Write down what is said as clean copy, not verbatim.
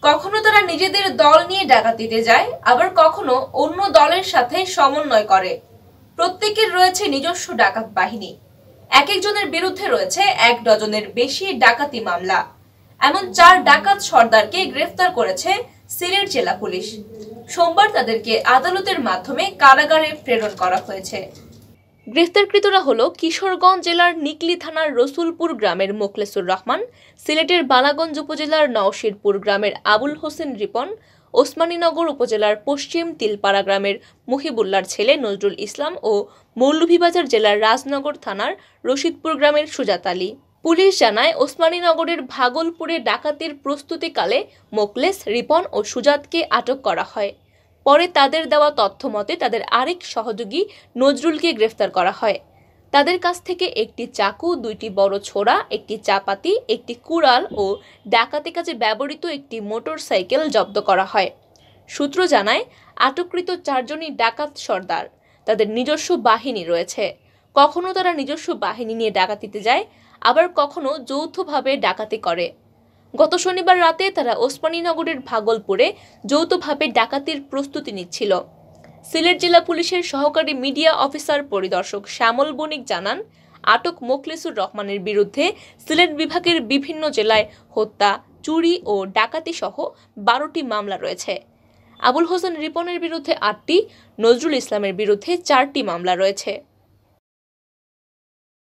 কখনো তারা নিজেদের দল নিয়ে ডাকাতিতে যায়, আবার কখনো অন্য দলের সাথে সমন্বয় করে। প্রত্যেকের রয়েছে নিজস্ব ডাকাত বাহিনী। এক একজনের বিরুদ্ধে রয়েছে 1 ডজনের বেশি ডাকাতি মামলা। এমন 4 ডাকাত সর্দারকে গ্রেফতার করেছে সিলেট জেলা পুলিশ। সোমবার তাদেরকে আদালতের মাধ্যমে কারাগারে প্রেরণ করা হয়েছে। গ্রেফতারকৃতরা হলো কিশোরগঞ্জ জেলার নিকলি থানার রসুলপুর গ্রামের মোখলেসুর রহমান, সিলেটের বালাগঞ্জ উপজেলার নওশিরপুর গ্রামের আবুল হোসেন রিপন, ওসমানীনগর উপজেলার পশ্চিম তিলপাড়া গ্রামের মুহিবুল্লাহর ছেলে নজরুল ইসলাম ও মৌলভীবাজার জেলার রাজনগর থানার রশিদপুর গ্রামের সুজাত আলী। পুলিশ জানায়, ওসমানীনগরের ভাগলপুরে ডাকাতির প্রস্তুতিকালে মোখলেস, রিপন ও সুজাতকে আটক করা হয়। পরে তাদের দেওয়া তথ্য মতে তাদের আরেক সহযোগী নজরুলকে গ্রেফতার করা হয়। তাদের কাছ থেকে একটি চাকু, 2টি বড় ছোরা, একটি চাপাতি, একটি কুড়াল ও ডাকাতি কাজে ব্যবহৃত একটি মোটরসাইকেল জব্দ করা হয়। সূত্র জানায়, আটককৃত 4 জনই ডাকাত সর্দার। তাদের নিজস্ব বাহিনী রয়েছে। কখনো তারা নিজস্ব বাহিনী নিয়ে ডাকাতিতে যায়, আবার কখনো যৌথভাবে ডাকাতি করে। গত শনিবার রাতে তারা ওসমানীনগরের ভাগলপুরে যৌথভাবে ডাকাতির প্রস্তুতি নিচ্ছিল। সিলেট জেলা পুলিশের সহকারী মিডিয়া অফিসার পরিদর্শক শ্যামল বণিক জানান, আটক মোখলেসুর রহমানের বিরুদ্ধে সিলেট বিভাগের বিভিন্ন জেলায় হত্যা, চুরি ও ডাকাতি সহ 12টি মামলা রয়েছে। আবুল হোসেন রিপনের বিরুদ্ধে 8টি, নজরুল ইসলামের বিরুদ্ধে 4টি মামলা রয়েছে।